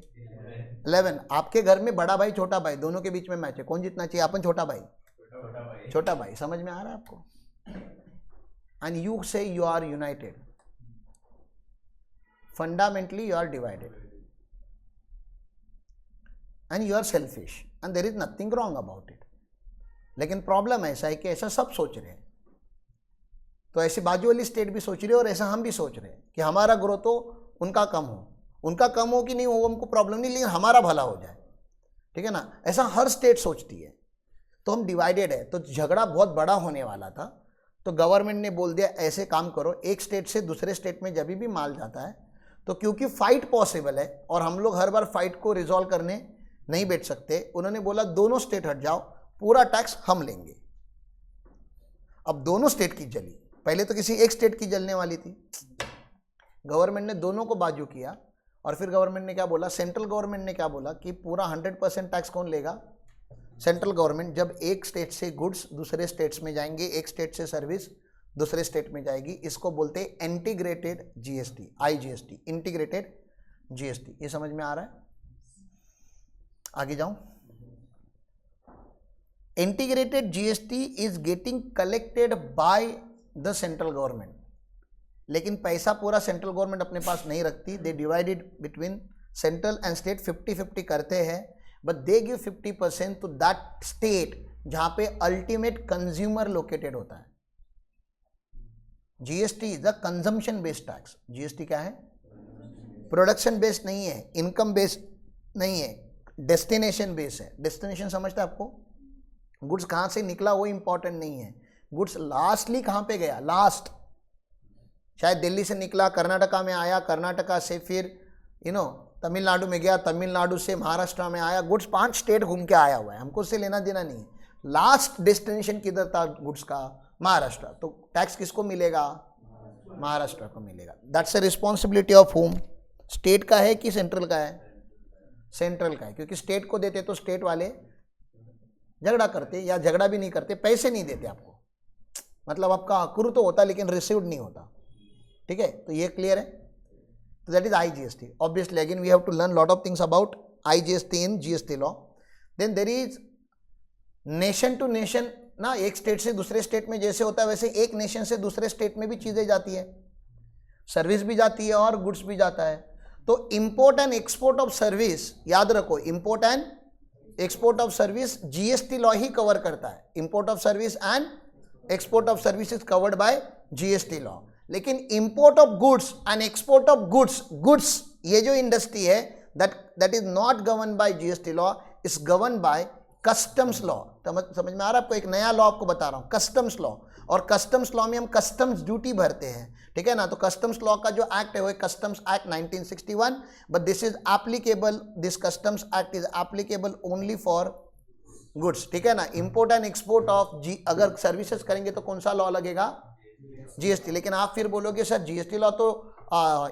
11। आपके घर में बड़ा भाई छोटा भाई दोनों के बीच में मैच है, कौन जीतना चाहिए? अपन छोटा भाई, छोटा भाई। समझ में आ रहा है आपको? And you say you are united, fundamentally you are divided and you are selfish and there is nothing wrong about it. लेकिन प्रॉब्लम ऐसा है कि ऐसा सब सोच रहे हैं, तो ऐसी बाजू वाली स्टेट भी सोच रही है और ऐसा हम भी सोच रहे हैं कि हमारा ग्रोथ हो, उनका कम हो, उनका कम हो कि नहीं हो हमको प्रॉब्लम नहीं, लेकिन हमारा भला हो जाए, ठीक है ना। ऐसा हर स्टेट सोचती है। तो हम डिवाइडेड है, तो झगड़ा बहुत बड़ा होने वाला था। तो गवर्नमेंट ने बोल दिया ऐसे काम करो, एक स्टेट से दूसरे स्टेट में जब भी माल जाता है तो क्योंकि फाइट पॉसिबल है और हम लोग हर बार फाइट को रिजॉल्व करने नहीं बैठ सकते, उन्होंने बोला दोनों स्टेट हट जाओ, पूरा टैक्स हम लेंगे। अब दोनों स्टेट की जली, पहले तो किसी एक स्टेट की जलने वाली थी, गवर्नमेंट ने दोनों को बाजू किया। और फिर गवर्नमेंट ने क्या बोला, सेंट्रल गवर्नमेंट ने क्या बोला कि पूरा 100% टैक्स कौन लेगा, सेंट्रल गवर्नमेंट। जब एक स्टेट से गुड्स दूसरे स्टेट्स में जाएंगे, एक स्टेट से सर्विस दूसरे स्टेट में जाएगी, इसको बोलते हैं integrated GST, IGST, integrated GST. ये समझ में आ रहा है? आगे जाऊं। Integrated GST is getting collected by the central government, लेकिन पैसा पूरा सेंट्रल गवर्नमेंट अपने पास नहीं रखती। They divided between central and state, 50-50 करते हैं, but they give 50% to that state जहां पे अल्टीमेट कंज्यूमर लोकेटेड होता है। GST is the consumption based tax. GST क्या है? प्रोडक्शन बेस्ड नहीं है, इनकम बेस्ड नहीं है, डेस्टिनेशन बेस्ड है। डेस्टिनेशन समझते हैं आपको? गुड्स कहां से निकला वो इंपॉर्टेंट नहीं है, गुड्स लास्टली कहां पे गया, लास्ट शायद दिल्ली से निकला, कर्नाटका में आया, कर्नाटका से फिर तमिलनाडु में गया, तमिलनाडु से महाराष्ट्र में आया, गुड्स 5 स्टेट घूम के आया हुआ है, हमको उससे लेना देना नहीं है। लास्ट डेस्टिनेशन किधर था गुड्स का? महाराष्ट्र। तो टैक्स किसको मिलेगा? महाराष्ट्र को मिलेगा। That's a responsibility of home, state का है कि सेंट्रल का है? सेंट्रल का है, क्योंकि स्टेट को देते तो स्टेट वाले झगड़ा करते, या झगड़ा भी नहीं करते, पैसे नहीं देते आपको, मतलब आपका अक्रू तो होता लेकिन रिसीव्ड नहीं होता, ठीक है। तो ये क्लियर है? तो that is IGST। Obviously again we have to learn lot of things about IGST in GST law. Then there is nation to nation ना, एक स्टेट से दूसरे स्टेट में जैसे होता है वैसे एक नेशन से दूसरे स्टेट में भी चीजें जाती है, सर्विस भी जाती है और गुड्स भी जाता है। तो import and export of service, याद रखो, import and export of service GST law ही कवर करता है। Import of service and export of service is covered by GST law. लेकिन import of goods and export of goods ये जो industry है that is not govern by GST law, is govern by customs law. समझ में आ रहा है आपको? एक नया लॉ आपको बता रहा हूं, कस्टम्स लॉ। और कस्टम्स लॉ में हम कस्टम्स ड्यूटी भरते हैं, ठीक है ना। तो कस्टम्स लॉ का जो एक्ट है वो customs act 1961, but this is applicable, this customs act is applicable only for goods, ठीक है ना। इंपोर्ट एंड एक्सपोर्ट ऑफ अगर सर्विसेज करेंगे तो कौन सा लॉ लगेगा? GST। लेकिन आप फिर बोलोगे सर GST लॉ तो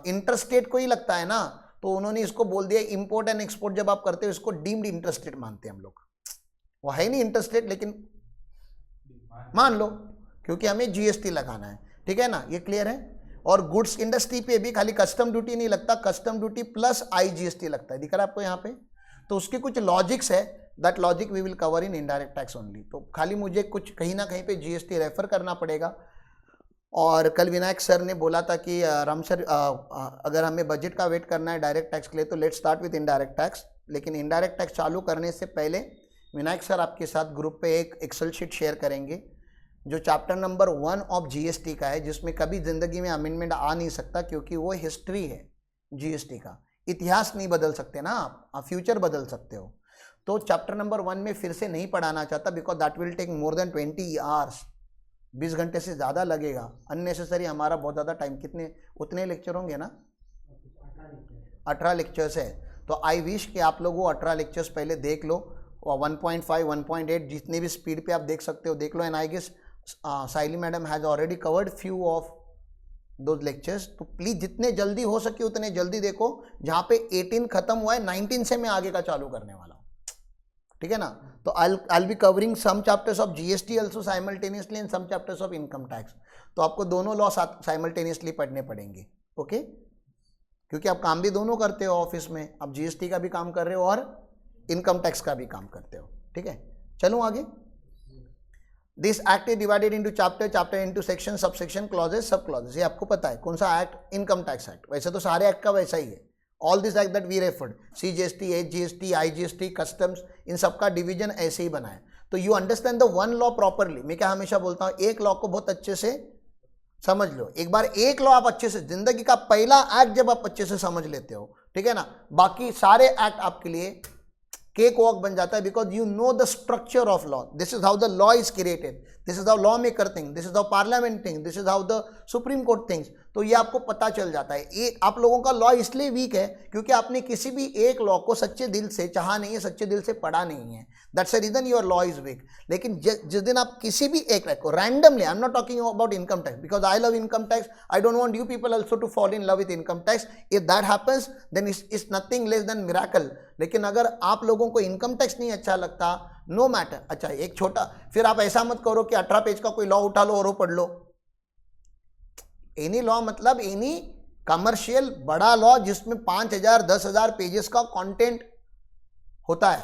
इंटरस्टेट को ही लगता है ना, तो उन्होंने इसको बोल दिया इंपोर्ट एंड एक्सपोर्ट जब आप करते हो इसको डीम्ड इंटरस्टेट मानते हैं हम लोग। वो है नहीं इंटरस्टेट लेकिन मान लो, क्योंकि हमें GST लगाना है, ठीक है ना। ये क्लियर है? और गुड्स इंडस्ट्री पे भी खाली कस्टम ड्यूटी नहीं लगता, कस्टम ड्यूटी प्लस IGST लगता है, दिख रहा है आपको यहाँ पे। तो उसके कुछ लॉजिक्स है, that logic we will cover in indirect tax only. तो खाली मुझे कुछ कहीं ना कहीं पे GST रेफर करना पड़ेगा। और कल विनायक सर ने बोला था कि राम सर अगर हमें बजट का वेट करना है डायरेक्ट टैक्स के लिए तो let start with indirect tax. लेकिन इनडायरेक्ट टैक्स चालू करने से पहले विनायक सर आपके साथ ग्रुप पे एक एक्सेल शीट शेयर करेंगे जो चैप्टर नंबर 1 ऑफ GST का है, जिसमें कभी ज़िंदगी में अमेंडमेंट आ नहीं सकता, क्योंकि वो हिस्ट्री है GST का। इतिहास नहीं बदल सकते ना आप फ्यूचर बदल सकते हो। तो चैप्टर नंबर 1 में फिर से नहीं पढ़ाना चाहता, because that will take more then 20 hours, 20 घंटे से ज़्यादा लगेगा, अननेसेसरी हमारा बहुत ज़्यादा टाइम। कितने उतने लेक्चर होंगे ना? 18 लेक्चर्स है। तो आई विश कि आप लोग वो 18 लेक्चर्स पहले देख लो, और 1.5 1.8 जितने भी स्पीड पे आप देख सकते हो देख लो। And I guess Saili madam has already covered few of those lectures. तो प्लीज़ जितने जल्दी हो सके उतने जल्दी देखो। जहाँ पे 18 खत्म हुआ है 19 से मैं आगे का चालू करने वाला हूँ, ठीक है ना। तो I'll be covering some chapters of GST also simultaneously and some chapters of income tax। तो आपको दोनों लॉ साइमल्टेनियसली पढ़ने पड़ेंगे, ओके। क्योंकि आप काम भी दोनों करते हो ऑफिस में, आप GST का भी काम कर रहे हो और इनकम टैक्स का भी काम करते हो, ठीक है। चलो आगे। This act is divided into chapter into section, subsection, clauses, सब क्लॉजेस। ये आपको पता है कौन सा एक्ट? Income tax act. वैसे तो सारे एक्ट का वैसा ही है, all this act that we referred, CGST, HGST, IGST, customs, इन सबका डिवीजन ऐसे ही बना है। तो you understand the one law properly. मैं क्या हमेशा बोलता हूँ, एक लॉ को बहुत अच्छे से समझ लो, एक बार एक लॉ आप अच्छे से, जिंदगी का पहला एक्ट जब आप अच्छे से समझ लेते हो, ठीक है ना, बाकी सारे एक्ट आपके लिए केक वॉक बन जाता है, because you know the structure of law. This is how the law is created, this is how law maker thing, this is how parliament thing, this is how the supreme court things. तो ये आपको पता चल जाता है. एक आप लोगों का लॉ इसलिए वीक है क्योंकि आपने किसी भी एक लॉ को सच्चे दिल से चाहा नहीं है, सच्चे दिल से पढ़ा नहीं है. That's the reason your law is weak. लेकिन जिस दिन आप किसी भी एक को randomly, I am not talking about income tax because I love income tax, I don't want you people also to fall in love with income tax. If that happens then it's nothing less then miracle. लेकिन अगर आप लोगों को income tax नहीं अच्छा लगता, no matter. अच्छा, एक छोटा, फिर आप ऐसा मत करो कि 18 पेज का कोई लॉ उठा लो और वो पढ़ लो. एनी लॉ मतलब एनी कमर्शियल बड़ा लॉ जिसमें 5,000 10,000 पेजेस का कंटेंट होता है.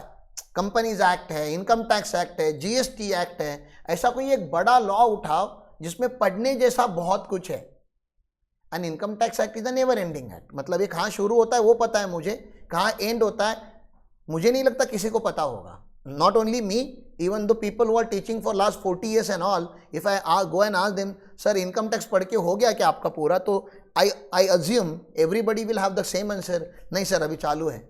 कंपनीज एक्ट है, इनकम टैक्स एक्ट है, जीएसटी एक्ट है, ऐसा कोई एक बड़ा लॉ उठाओ जिसमें पढ़ने जैसा बहुत कुछ है. And income tax act is a never ending act. मतलब ये कहाँ शुरू होता है वो पता है मुझे, कहाँ एंड होता है मुझे नहीं लगता किसी को पता होगा. Not only me, even the people who are teaching for last 40 years and all, if I go and ask them, sir income tax पढ़ के हो गया क्या आपका पूरा, तो I assume everybody will have the same answer, नहीं sir अभी चालू है.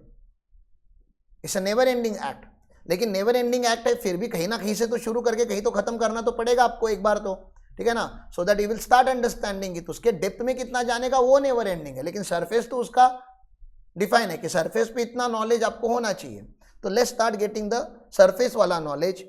It's a never ending act. लेकिन never ending act है, फिर भी कहीं ना कहीं से तो शुरू करके कहीं तो खत्म करना तो पड़ेगा आपको एक बार तो, ठीक है ना. So that you will start understanding it. उसके डेप्थ में कितना जाने का वो नेवर एंडिंग है, लेकिन सरफेस तो उसका डिफाइन है कि सरफेस पे इतना नॉलेज आपको होना चाहिए. तो let's start getting the surface वाला knowledge.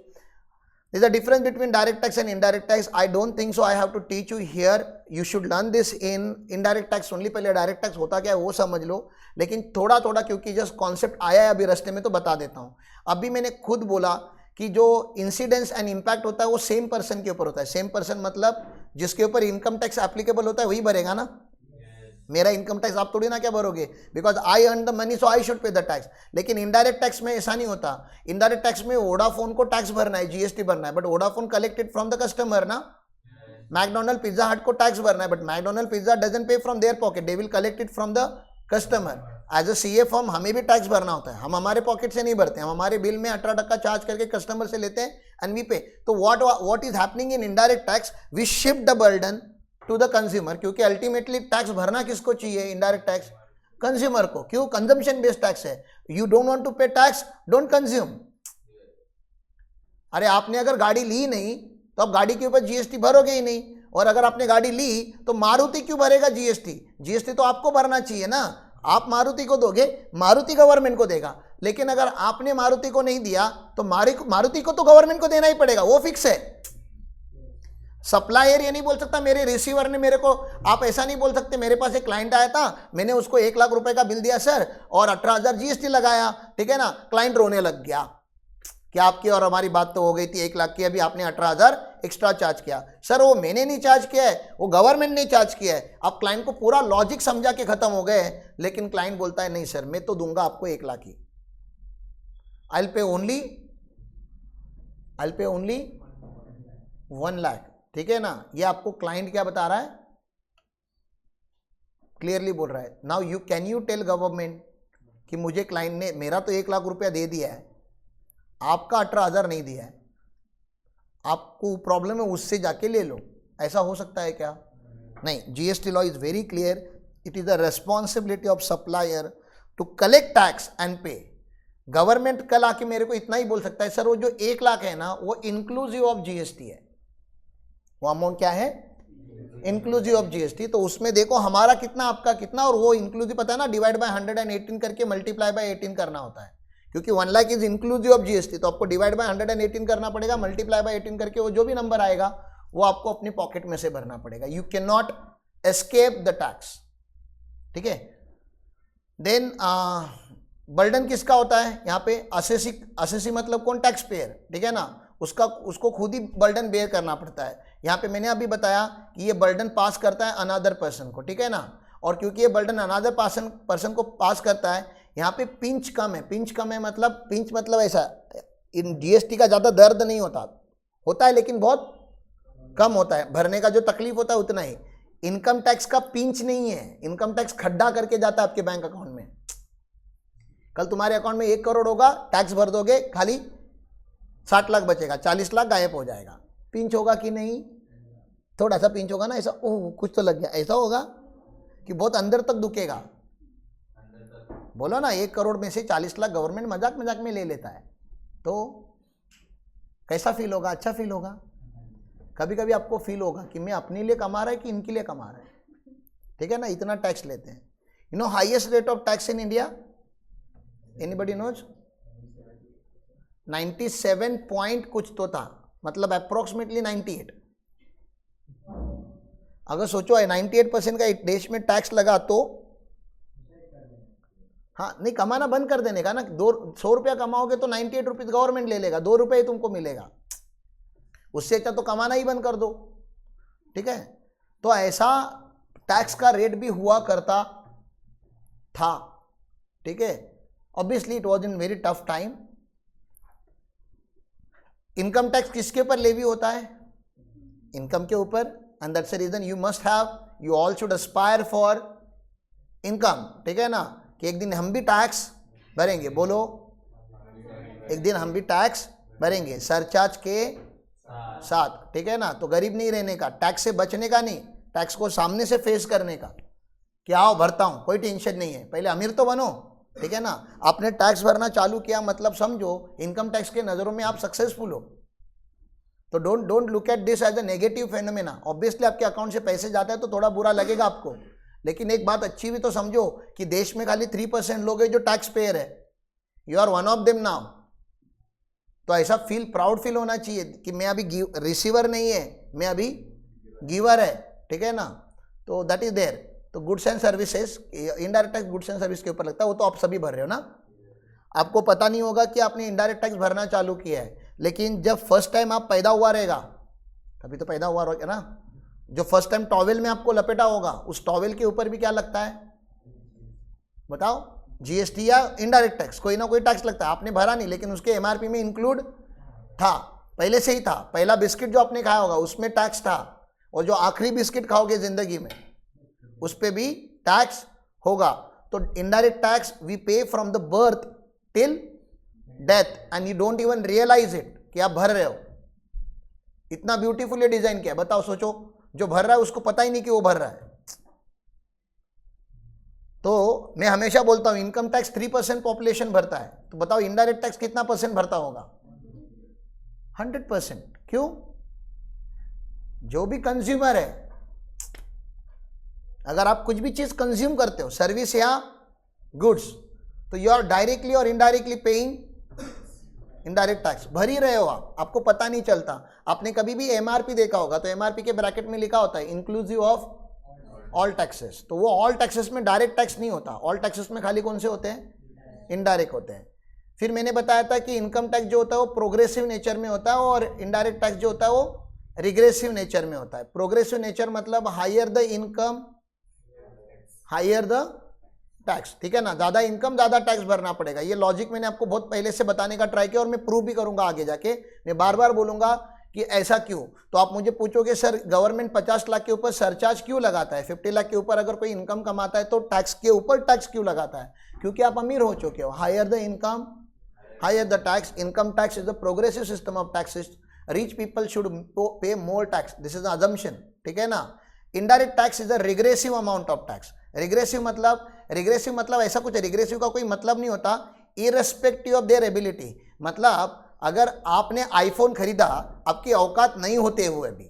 There is a difference between direct tax and indirect tax. I don't think so. I have to teach you here. You should learn this in indirect tax only. पहले direct tax होता क्या है वो समझ लो, लेकिन थोड़ा थोड़ा क्योंकि जस्ट कॉन्सेप्ट आया है अभी रास्ते में तो बता देता हूँ. अभी मैंने खुद बोला कि जो इंसिडेंस एंड इम्पैक्ट होता है वो सेम पर्सन के ऊपर होता है. सेम पर्सन मतलब जिसके ऊपर इनकम टैक्स एप्लीकेबल होता है वही भरेगा ना. मेरा इनकम टैक्स आप थोड़ी ना क्या भरोगे, because I earn the money so I should pay the tax. लेकिन इनडायरेक्ट टैक्स में ऐसा नहीं होता. इनडायरेक्ट टैक्स में वोडाफोन को टैक्स भरना है, जीएसटी भरना है, but Vodafone collected from the customer ना. मैकडोनल्ड पिज्जा हट को टैक्स भरना है, but McDonald Pizza doesn't pay from there pocket, they will collect it from the customer. As a CA firm हमें भी टैक्स भरना होता है, हम हमारे पॉकेट से नहीं भरते, हम हमारे बिल में 18% चार्ज करके कस्टमर से लेते हैं एंड वी पे. तो what is happening in indirect tax, we shift the burden to the consumer, क्योंकि अल्टीमेटली टैक्स भरना किसको चाहिए, इनडायरेक्ट टैक्स कंज्यूमर को. क्यों, कंजम्पशन बेस्ड टैक्स है. You don't want to pay tax, don't consume. अरे आपने अगर गाड़ी ली नहीं तो आप गाड़ी के ऊपर जीएसटी भरोगे ही नहीं, और अगर आपने गाड़ी ली तो मारुति क्यों भरेगा जीएसटी. जीएसटी तो आपको भरना चाहिए ना. आप मारुति को दोगे, मारुति गवर्नमेंट को देगा. लेकिन अगर आपने मारुति को नहीं दिया तो मारुति को तो गवर्नमेंट को देना ही पड़ेगा, वो फिक्स है. सप्लायर ये नहीं बोल सकता मेरे रिसीवर ने मेरे को, आप ऐसा नहीं बोल सकते मेरे पास एक क्लाइंट आया था, मैंने उसको 1 लाख रुपए का बिल दिया सर और 18,000 जीएसटी लगाया, ठीक है ना, क्लाइंट रोने लग गया. क्या आपकी और हमारी बात तो हो गई थी 1 लाख की, अभी आपने 18,000 एक्स्ट्रा चार्ज किया. सर वो मैंने नहीं चार्ज किया है, वो गवर्नमेंट ने चार्ज किया है. आप क्लाइंट को पूरा लॉजिक समझा के खत्म हो गए, लेकिन क्लाइंट बोलता है नहीं सर मैं तो दूंगा आपको 1 लाख ही, I will pay only 1 lakh. ठीक है ना. ये आपको क्लाइंट क्या बता रहा है, क्लियरली बोल रहा है. Now you can you tell government कि मुझे क्लाइंट ने मेरा तो 1 लाख रुपया दे दिया है, आपका 18,000 नहीं दिया है, आपको प्रॉब्लम है उससे जाके ले लो. ऐसा हो सकता है क्या, नहीं. GST law is very clear. It is the responsibility of supplier to collect tax and pay. Government कल आके मेरे को इतना ही बोल सकता है सर वो जो 1 लाख है ना वो इंक्लूसिव ऑफ जीएसटी है. वो अमाउंट क्या है, इंक्लूसिव ऑफ जीएसटी. तो उसमें देखो हमारा कितना आपका कितना, और वो इंक्लूसिव पता है ना, डिवाइड बाय 118 करके मल्टीप्लाई बाय 18 करना होता है, क्योंकि 1 lakh is inclusive of GST. तो आपको डिवाइड बाय 118 करना पड़ेगा, मल्टीप्लाई बाय 18 करके वो जो भी नंबर आएगा वो आपको अपनी पॉकेट में से भरना पड़ेगा. You can not escape the tax, ठीक है. देन बर्डन किसका होता है यहाँ पे, असेसी मतलब कौन, टैक्स पेयर, ठीक है ना. उसको खुद ही बर्डन बेयर करना पड़ता है. यहाँ पे मैंने अभी बताया कि ये बर्डन पास करता है अनदर पर्सन को, ठीक है ना. और क्योंकि ये बर्डन अनदर पर्सन को पास करता है, यहाँ पे पिंच कम है. पिंच मतलब ऐसा, इन जीएसटी का ज़्यादा दर्द नहीं होता है लेकिन बहुत कम होता है, भरने का जो तकलीफ होता है उतना ही. इनकम टैक्स का पिंच नहीं है, इनकम टैक्स खड्डा करके जाता है आपके बैंक अकाउंट में. कल तुम्हारे अकाउंट में 1 करोड़ होगा, टैक्स भर दोगे, खाली 60 लाख बचेगा, 40 लाख गायब हो जाएगा. पिंच होगा कि नहीं, थोड़ा सा पिंच होगा ना ऐसा, ओह कुछ तो लग गया, ऐसा होगा कि बहुत अंदर तक दुखेगा। बोलो ना 1 करोड़ में से 40 लाख गवर्नमेंट मजाक मजाक में ले लेता है, तो कैसा फील होगा? अच्छा फील होगा। कभी कभी आपको फील होगा कि मैं अपने लिए कमा रहा है कि इनके लिए कमा रहा है, ठीक है ना, इतना टैक्स लेते हैं। You know highest rate of tax in India, anybody knows? 97 point कुछ तो था, मतलब अप्रोक्सीमेटली 98। अगर सोचो 98% का देश में टैक्स लगा तो हाँ, नहीं कमाना बंद कर देने का ना। 100 रुपया कमाओगे तो 98 रुपीज गवर्नमेंट ले लेगा, 2 रुपये ही तुमको मिलेगा। उससे अच्छा तो कमाना ही बंद कर दो, ठीक है। तो ऐसा टैक्स का रेट भी हुआ करता था, ठीक है। Obviously it was in very tough time. Income tax किसके ऊपर लेवी होता है? इनकम के ऊपर। And that's the reason you must have, you all should aspire for income, ठीक है ना, कि एक दिन हम भी टैक्स भरेंगे। बोलो, एक दिन हम भी टैक्स भरेंगे सरचार्ज के साथ, ठीक है ना। तो गरीब नहीं रहने का, टैक्स से बचने का नहीं, टैक्स को सामने से फेस करने का, कि आओ भरता हूं, कोई टेंशन नहीं है, पहले अमीर तो बनो, ठीक है ना। आपने टैक्स भरना चालू किया मतलब समझो इनकम टैक्स के नज़रों में आप सक्सेसफुल हो। तो don't look at this as a negative phenomena. Obviously आपके अकाउंट से पैसे जाते हैं तो थोड़ा बुरा लगेगा आपको, लेकिन एक बात अच्छी भी तो समझो कि देश में खाली 3% लोग हैं जो टैक्स पेयर है। You are one of them now. तो ऐसा प्राउड फील होना चाहिए कि मैं अभी रिसीवर नहीं है, मैं अभी गिवर है, ठीक है ना। तो दैट इज देयर। तो goods and services, indirect tax goods and service के ऊपर लगता है, वो तो आप सभी भर रहे हो ना। आपको पता नहीं होगा कि आपने इनडायरेक्ट टैक्स भरना चालू किया है, लेकिन जब फर्स्ट टाइम आप पैदा हुआ रहेगा, तभी तो पैदा हुआ रहेगा ना। जो फर्स्ट टाइम टॉवेल में आपको लपेटा होगा, उस टॉवेल के ऊपर भी क्या लगता है बताओ? जीएसटी या इनडायरेक्ट टैक्स, कोई ना कोई टैक्स लगता है। आपने भरा नहीं, लेकिन उसके एमआरपी में इंक्लूड था, पहले से ही था। पहला बिस्किट जो आपने खाया होगा उसमें टैक्स था, और जो आखिरी बिस्किट खाओगे जिंदगी में उस पर भी टैक्स होगा। तो indirect tax we pay from the birth till death and you don't even realise it कि आप भर रहे हो। इतना ब्यूटीफुली डिजाइन किया, बताओ सोचो, जो भर रहा है उसको पता ही नहीं कि वो भर रहा है। तो मैं हमेशा बोलता हूं इनकम टैक्स 3% पॉपुलेशन भरता है, तो बताओ इनडायरेक्ट टैक्स कितना परसेंट भरता होगा? 100%। क्यों? जो भी कंज्यूमर है, अगर आप कुछ भी चीज कंज्यूम करते हो, सर्विस या गुड्स, तो यू आर डायरेक्टली और इनडायरेक्टली पेइंग इनडायरेक्ट टैक्स। भर ही रहे हो आप, आपको पता नहीं चलता। आपने कभी भी एमआरपी देखा होगा, तो एमआरपी के ब्रैकेट में लिखा होता है इंक्लूसिव ऑफ ऑल टैक्सेस। तो वो ऑल टैक्सेस में डायरेक्ट टैक्स नहीं होता, ऑल टैक्सेस में खाली कौन से होते हैं? इनडायरेक्ट होते हैं। फिर मैंने बताया था कि इनकम टैक्स जो होता है वो प्रोग्रेसिव नेचर में होता है, और इनडायरेक्ट टैक्स जो होता है वो रिग्रेसिव नेचर में होता है। प्रोग्रेसिव नेचर मतलब higher the income higher the tax, ठीक है ना। ज्यादा इनकम ज्यादा टैक्स भरना पड़ेगा। ये लॉजिक मैंने आपको बहुत पहले से बताने का ट्राई किया, और मैं प्रूव भी करूंगा आगे जाके। मैं बार बार बोलूंगा कि ऐसा क्यों। तो आप मुझे पूछोगे सर गवर्नमेंट 50 लाख के ऊपर सरचार्ज क्यों लगाता है? 50 लाख के ऊपर अगर कोई इनकम कमाता है तो टैक्स के ऊपर टैक्स क्यों लगाता है? क्योंकि आप अमीर हो चुके हो। Higher the income higher the tax. Income tax is the progressive system of taxes. Rich people should pay more tax, this is the assumption, ठीक है ना। Indirect tax is the regressive amount of tax. Regressive मतलब ऐसा कुछ है, regressive का कोई मतलब नहीं होता इररिस्पेक्टिव ऑफ देयर एबिलिटी। मतलब अगर आपने आईफोन खरीदा, आपकी औकात नहीं होते हुए भी,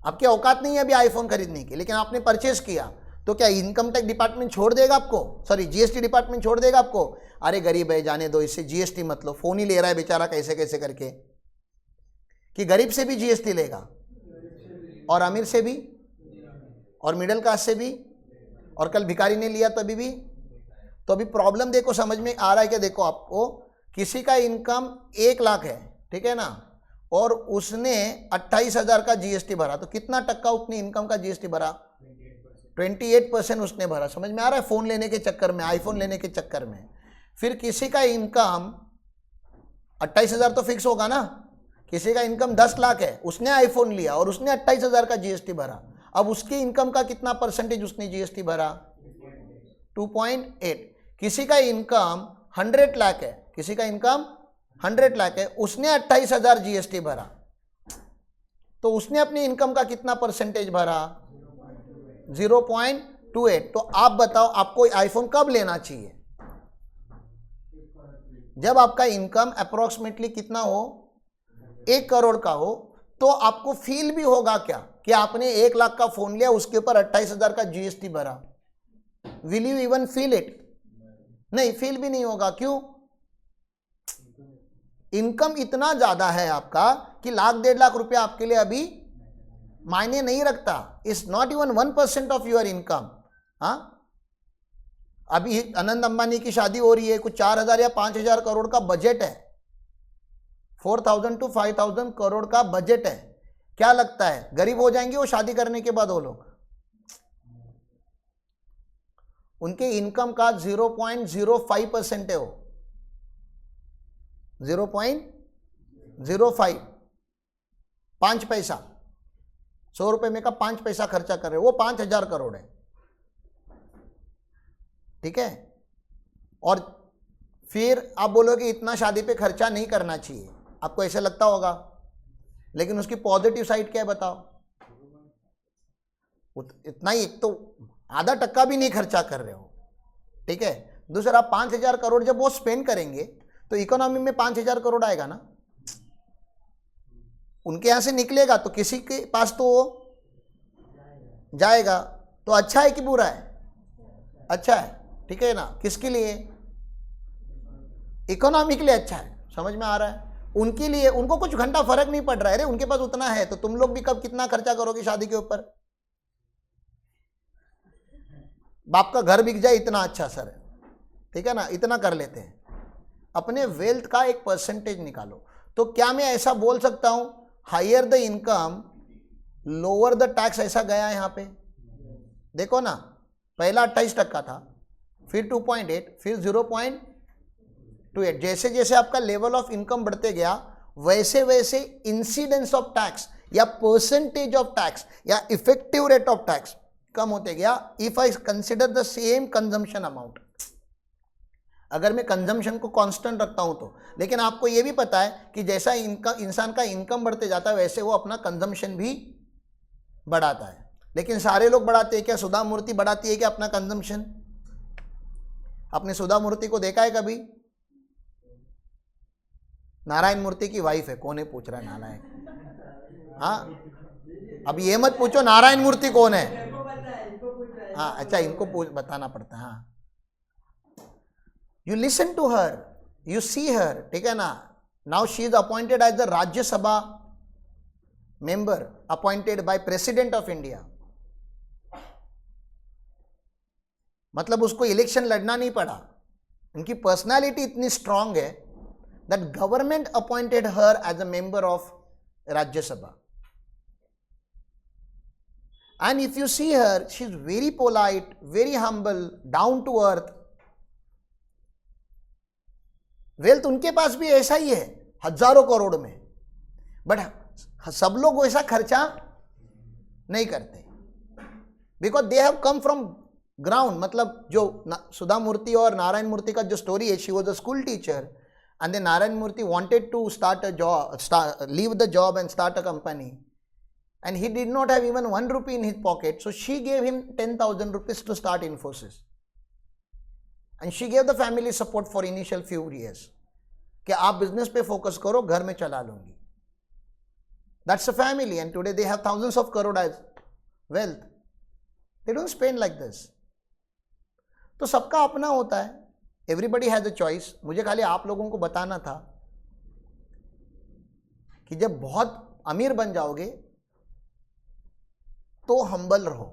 आपकी औकात नहीं है अभी आईफोन खरीदने की, लेकिन आपने परचेज किया, तो क्या इनकम टैक्स डिपार्टमेंट छोड़ देगा आपको? सॉरी, जीएसटी डिपार्टमेंट छोड़ देगा आपको? अरे गरीब है, जाने दो, इससे जीएसटी मत लो, फोन ही ले रहा है बेचारा कैसे कैसे करके। कि गरीब से भी जीएसटी लेगा, और अमीर से भी, और मिडिल क्लास से भी, और कल भिखारी ने लिया तभी भी। तो अभी प्रॉब्लम देखो, समझ में आ रहा है क्या? देखो, आपको किसी का इनकम 1 लाख है, ठीक है ना, और उसने 28,000 का जीएसटी भरा, तो कितना टक्का अपनी इनकम का जीएसटी भरा? 28% उसने भरा। समझ में आ रहा है? फोन लेने के चक्कर में, आईफोन लेने के चक्कर में। फिर किसी का इनकम 28,000 तो फिक्स होगा ना। किसी का इनकम 10 लाख है, उसने आईफोन लिया और उसने 28,000 का जीएसटी भरा। अब उसकी इनकम का कितना परसेंटेज उसने जीएसटी भरा? 2.8। किसी का इनकम 100 लाख है, किसी का इनकम 100 लाख है, उसने 28,000 जीएसटी भरा। तो उसने अपनी इनकम का कितना परसेंटेज भरा? 0.28। तो आप बताओ आपको आईफोन कब लेना चाहिए? जब आपका इनकम अप्रोक्सीमेटली कितना हो, 1 करोड़ का हो। तो आपको फील भी होगा क्या कि आपने 1 लाख का फोन लिया, उसके ऊपर 28,000 का जीएसटी भरा? Will you even feel it? नहीं, फील भी नहीं होगा। क्यों? इनकम इतना ज्यादा है आपका कि 1,00,000-1.5 लाख रुपया आपके लिए अभी मायने नहीं रखता। It's not even 1% of your income. हाँ, अभी आनंद अंबानी की शादी हो रही है, कुछ 4,000 या 5,000 करोड़ का बजट है, 4,000 to 5,000 करोड़ का बजट है। क्या लगता है गरीब हो जाएंगे वो शादी करने के बाद? वो लोग, उनके इनकम का 0.05% है वो, 0.05, 5 पैसा, 100 रुपए में का 5 पैसा खर्चा कर रहे हो, वो 5,000 करोड़ है। ठीक है? और फिर आप बोलोगे इतना शादी पे खर्चा नहीं करना चाहिए, आपको ऐसा लगता होगा, लेकिन उसकी पॉजिटिव साइड क्या है बताओ? इतना ही, एक तो आधा टक्का भी नहीं खर्चा कर रहे हो। ठीक है? दूसरा, 5,000 करोड़ जब वो स्पेंड करेंगे तो इकोनॉमी में 5,000 करोड़ आएगा ना, उनके यहां से निकलेगा तो किसी के पास तो वो जाएगा। तो अच्छा है कि बुरा है? अच्छा है। ठीक है ना? किसके लिए? इकोनॉमी के लिए अच्छा है। समझ में आ रहा है? उनके लिए, उनको कुछ घंटा फर्क नहीं पड़ रहा है। अरे उनके पास उतना है तो तुम लोग भी कब कितना खर्चा करोगे शादी के ऊपर? बाप का घर बिक जाए इतना अच्छा सर है। ठीक है ना? इतना कर लेते हैं। अपने वेल्थ का एक परसेंटेज निकालो। तो क्या मैं ऐसा बोल सकता हूं higher the income lower the tax? ऐसा गया यहां पे देखो ना, पहला 28% था, फिर 2.8, फिर 0.28। जैसे जैसे आपका लेवल ऑफ इनकम बढ़ते गया वैसे वैसे इंसिडेंस ऑफ टैक्स या परसेंटेज ऑफ टैक्स या इफेक्टिव रेट ऑफ टैक्स कम होते गया। If I consider the same consumption amount, अगर मैं कंजम्पशन को कांस्टेंट रखता हूं तो, लेकिन आपको यह भी पता है कि जैसा इंसान का इनकम बढ़ते जाता है वैसे वो अपना कंजम्पशन भी बढ़ाता है। लेकिन सारे लोग बढ़ाते हैं क्या? सुधा मूर्ति बढ़ाती है क्या अपना कंजम्पशन? आपने सुधा मूर्ति को देखा है कभी? नारायण मूर्ति की वाइफ है। कौन है पूछ रहा है? नारायण। हाँ, अब ये मत पूछो नारायण मूर्ति कौन है। हाँ, अच्छा, इनको बताना पड़ता है। हाँ, you listen to her, you see her, ठीक है ना? Now she is appointed as the Rajya Sabha member appointed by President of India. मतलब उसको इलेक्शन लड़ना नहीं पड़ा। उनकी पर्सनालिटी इतनी स्ट्रांग है that government appointed her as a member of Rajya Sabha. And if you see her, she is very polite, very humble, down to earth. Wealth उनके पास भी ऐसा ही है, हजारों करोड़ में, बट सब लोग वैसा खर्चा नहीं करते because they have come from ground. मतलब जो सुधा मूर्ति और नारायण मूर्ति का जो स्टोरी है, she was a school teacher and then Narayan Murthy wanted to start a job, leave the job and start a company, and he did not have even 1 rupee in his pocket, so she gave him 10,000 rupees to start Infosys, and she gave the family support for initial few years कि आप business पे focus करो, घर में चला लूंगी। That's a family and today they have thousands of crore as wealth. They don't spend like this. तो सबका अपना होता है, everybody has a choice। मुझे खाली आप लोगों को बताना था कि जब बहुत अमीर बन जाओगे तो हम्बल रहो,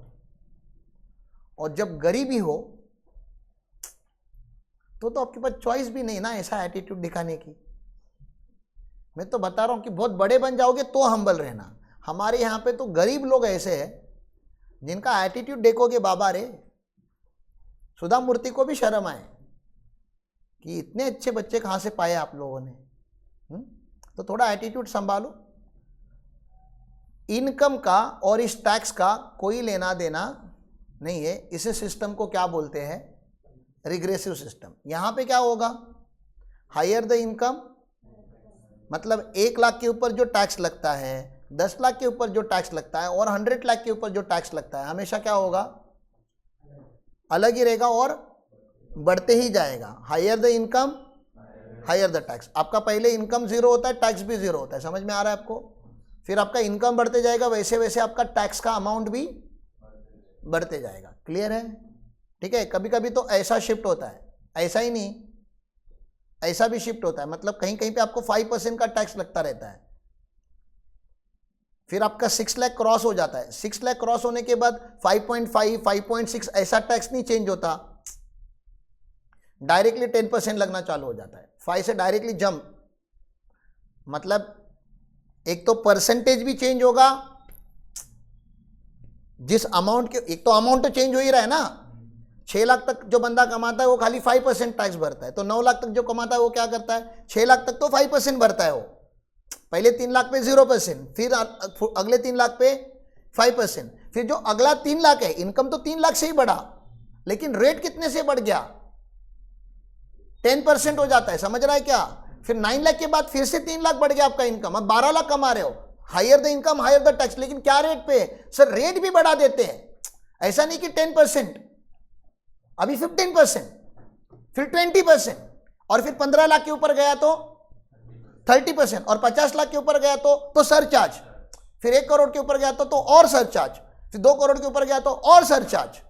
और जब गरीबी हो तो आपके पास चॉइस भी नहीं ना ऐसा एटीट्यूड दिखाने की। मैं तो बता रहा हूं कि बहुत बड़े बन जाओगे तो हम्बल रहना। हमारे यहां पे तो गरीब लोग ऐसे हैं जिनका एटीट्यूड देखोगे बाबा रे, सुधा मूर्ति को भी शर्म आए कि इतने अच्छे बच्चे कहां से पाए आप लोगों ने। तो थोड़ा एटीट्यूड संभालो। इनकम का और इस टैक्स का कोई लेना देना नहीं है। इसे सिस्टम को क्या बोलते हैं? Regressive system. यहां पे क्या होगा? हायर द इनकम, मतलब 1 लाख के ऊपर जो टैक्स लगता है 10 लाख के ऊपर जो टैक्स लगता है और 100 लाख के ऊपर जो टैक्स लगता है हमेशा क्या होगा, अलग ही रहेगा और बढ़ते ही जाएगा। Higher the income higher the tax. आपका पहले इनकम जीरो होता है, टैक्स भी जीरो होता है, समझ में आ रहा है आपको? फिर आपका इनकम बढ़ते जाएगा, वैसे वैसे आपका टैक्स का अमाउंट भी बढ़ते जाएगा। क्लियर है? ठीक है। कभी कभी तो ऐसा शिफ्ट होता है, ऐसा ही नहीं, ऐसा भी शिफ्ट होता है, मतलब कहीं कहीं पे आपको 5% का टैक्स लगता रहता है, फिर आपका 6 लाख क्रॉस हो जाता है। 6 लाख क्रॉस होने के बाद 5.5, 5.6 ऐसा टैक्स नहीं चेंज होता, डायरेक्टली 10% लगना चालू हो जाता है। 5 से डायरेक्टली जंप, मतलब एक तो परसेंटेज भी चेंज होगा, जिस अमाउंट के, एक तो अमाउंट तो चेंज हो ही रहा है ना। 6 लाख तक जो बंदा कमाता है वो खाली 5% टैक्स भरता है, तो 9 लाख तक जो कमाता है वो क्या करता है, 6 लाख तक तो 5% भरता है वो। पहले 3 लाख पे 0%, फिर अगले 3 लाख पे 5%, फिर जो अगला 3 लाख है, इनकम तो 3 लाख से ही बढ़ा, लेकिन रेट कितने से बढ़ गया, 10% हो जाता है, समझ रहा है क्या? फिर 9 लाख के बाद फिर से 3 लाख बढ़ गया आपका इनकम, अब 12 लाख कमा रहे हो। Higher the income higher the tax, लेकिन क्या रेट पे? सर रेट भी बढ़ा देते हैं, ऐसा नहीं कि 10%, अभी 15%, फिर 20%, और फिर 15 लाख के ऊपर गया तो 30%, और 50 लाख के ऊपर गया तो सरचार्ज, फिर 1 करोड़ के ऊपर गया तो और सरचार्ज, फिर 2 करोड़ के ऊपर गया तो और सरचार्ज,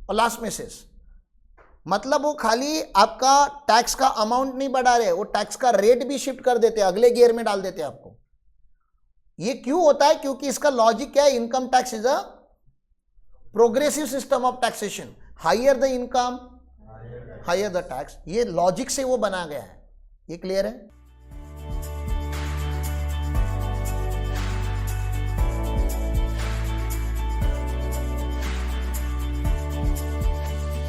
और लास्ट में शेष। मतलब वो खाली आपका टैक्स का अमाउंट नहीं बढ़ा रहे, वो टैक्स का रेट भी शिफ्ट कर देते, अगले गियर में डाल देते आपको। ये क्यों होता है? क्योंकि इसका लॉजिक क्या है, income tax is a progressive system of taxation, higher the income higher the tax, ये लॉजिक से वो बना गया है। ये क्लियर है?